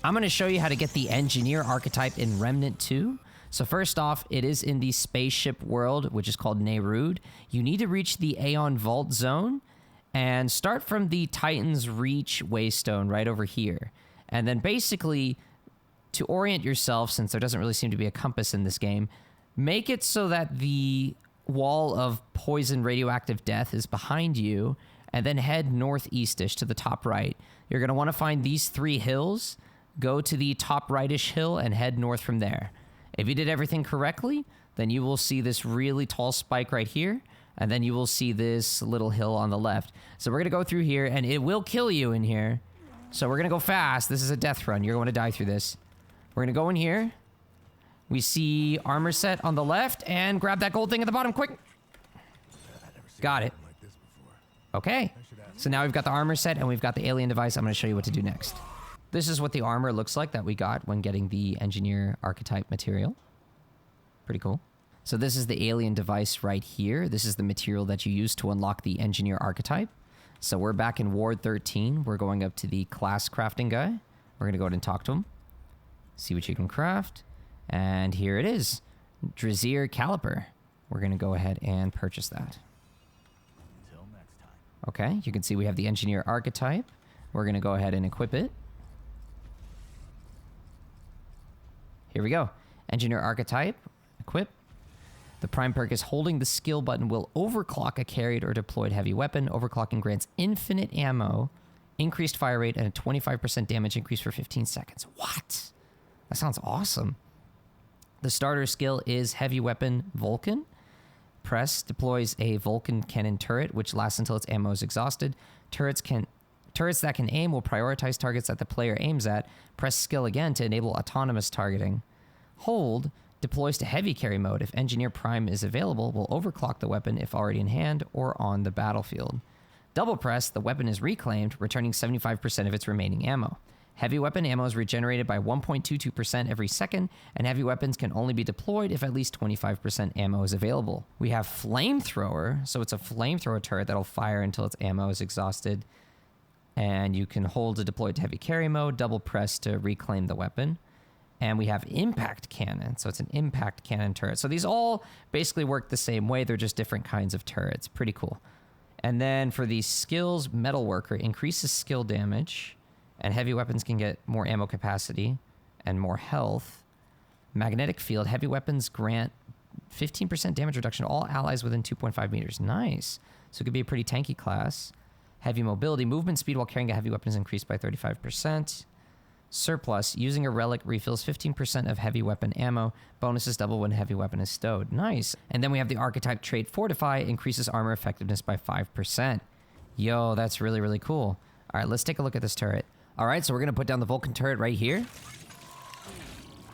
I'm going to show you how to get the Engineer archetype in Remnant 2. So first off, it is in the spaceship world, which is called Neyrud. You need to reach the Aeon Vault Zone and start from the Titan's Reach Waystone right over here. And then basically, to orient yourself, since there doesn't really seem to be a compass in this game, make it so that the wall of poison radioactive death is behind you, and then head northeastish to the top right. You're going to want to find these 3 hills, go to the top rightish hill, and head north from there. If you did everything correctly, then you will see this really tall spike right here, and then you will see this little hill on the left. So we're going to go through here, and it will kill you in here. So we're going to go fast. This is a death run. You're going to die through this. We're going to go in here. We see armor set on the left, and grab that gold thing at the bottom, quick. Got it. Okay. So now we've got the armor set, and we've got the alien device. I'm going to show you what to do next. This is what the armor looks like that we got when getting the Engineer archetype material. Pretty cool. So this is the alien device right here. This is the material that you use to unlock the Engineer archetype. So we're back in Ward 13. We're going up to the class crafting guy. We're going to go ahead and talk to him. See what you can craft. And here it is. Drazier Caliper. We're going to go ahead and purchase that. Until next time. Okay, you can see we have the Engineer archetype. We're going to go ahead and equip it. Here we go. Engineer archetype. Equip. The prime perk is holding the skill button will overclock a carried or deployed heavy weapon. Overclocking grants infinite ammo, increased fire rate, and a 25% damage increase for 15 seconds. What? That sounds awesome. The starter skill is Heavy Weapon Vulcan. Press deploys a Vulcan cannon turret, which lasts until its ammo is exhausted. Turrets that can aim will prioritize targets that the player aims at. Press skill again to enable autonomous targeting. Hold deploys to heavy carry mode. If Engineer Prime is available, will overclock the weapon if already in hand or on the battlefield. Double press, the weapon is reclaimed, returning 75% of its remaining ammo. Heavy weapon ammo is regenerated by 1.22% every second, and heavy weapons can only be deployed if at least 25% ammo is available. We have Flamethrower, so it's a flamethrower turret that'll fire until its ammo is exhausted, and you can hold to deploy to heavy carry mode, double press to reclaim the weapon. And we have Impact Cannon, so it's an Impact Cannon turret. So these all basically work the same way, they're just different kinds of turrets. Pretty cool. And then for the skills, Metalworker increases skill damage, and heavy weapons can get more ammo capacity and more health. Magnetic Field, heavy weapons grant 15% damage reduction to all allies within 2.5 meters. Nice. So it could be a pretty tanky class. Heavy Mobility, movement speed while carrying a heavy weapon is increased by 35%. Surplus, using a relic refills 15% of heavy weapon ammo. Bonuses double when heavy weapon is stowed. Nice. And then we have the archetype trait Fortify, increases armor effectiveness by 5%. Yo, that's really, really cool. All right, let's take a look at this turret. All right, so we're going to put down the Vulcan turret right here.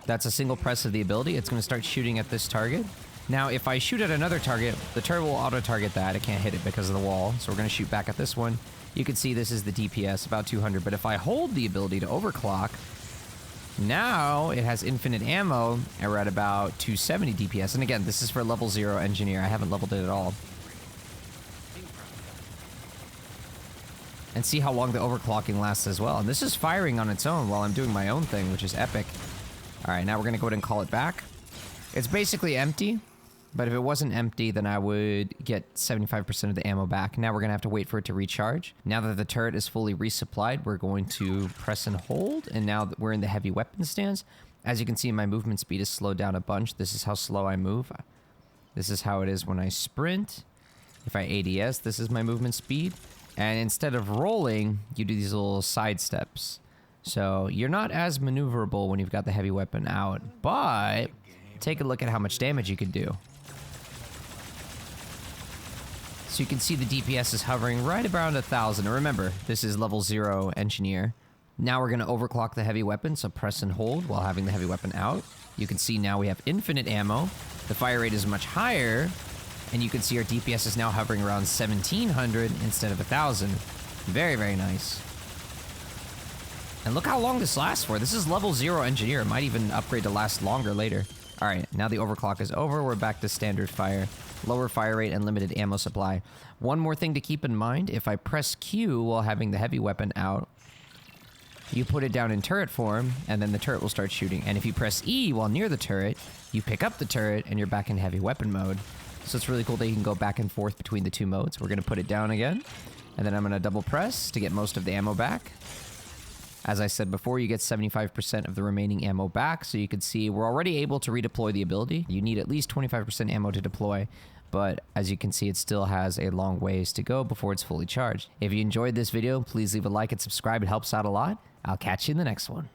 That's a single press of the ability. It's going to start shooting at this target. Now, if I shoot at another target, the turret will auto-target that. It can't hit it because of the wall. So we're going to shoot back at this one. You can see this is the DPS, about 200. But if I hold the ability to overclock, now it has infinite ammo, and we're at about 270 DPS. And again, this is for level 0 Engineer. I haven't leveled it at all. And see how long the overclocking lasts as well. And this is firing on its own while I'm doing my own thing, which is epic. All right, now we're going to go ahead and call it back. It's basically empty. But if it wasn't empty, then I would get 75% of the ammo back. Now we're going to have to wait for it to recharge. Now that the turret is fully resupplied, we're going to press and hold. And now that we're in the heavy weapon stance, as you can see, my movement speed is slowed down a bunch. This is how slow I move. This is how it is when I sprint. If I ADS, this is my movement speed. And instead of rolling, you do these little side steps. So you're not as maneuverable when you've got the heavy weapon out. But take a look at how much damage you can do. So you can see the DPS is hovering right around 1,000. And remember, this is level 0 Engineer. Now we're going to overclock the heavy weapon, so press and hold while having the heavy weapon out. You can see now we have infinite ammo. The fire rate is much higher. And you can see our DPS is now hovering around 1,700 instead of 1,000. Very, very nice. And look how long this lasts for. This is level 0 Engineer. It might even upgrade to last longer later. All right, now the overclock is over. We're back to standard fire. Lower fire rate and limited ammo supply. One more thing to keep in mind, if I press Q while having the heavy weapon out, you put it down in turret form, and then the turret will start shooting. And if you press E while near the turret, you pick up the turret, and you're back in heavy weapon mode. So it's really cool that you can go back and forth between the two modes. We're going to put it down again, and then I'm going to double press to get most of the ammo back. As I said before, you get 75% of the remaining ammo back, so you can see we're already able to redeploy the ability. You need at least 25% ammo to deploy, but as you can see, it still has a long ways to go before it's fully charged. If you enjoyed this video, please leave a like and subscribe. It helps out a lot. I'll catch you in the next one.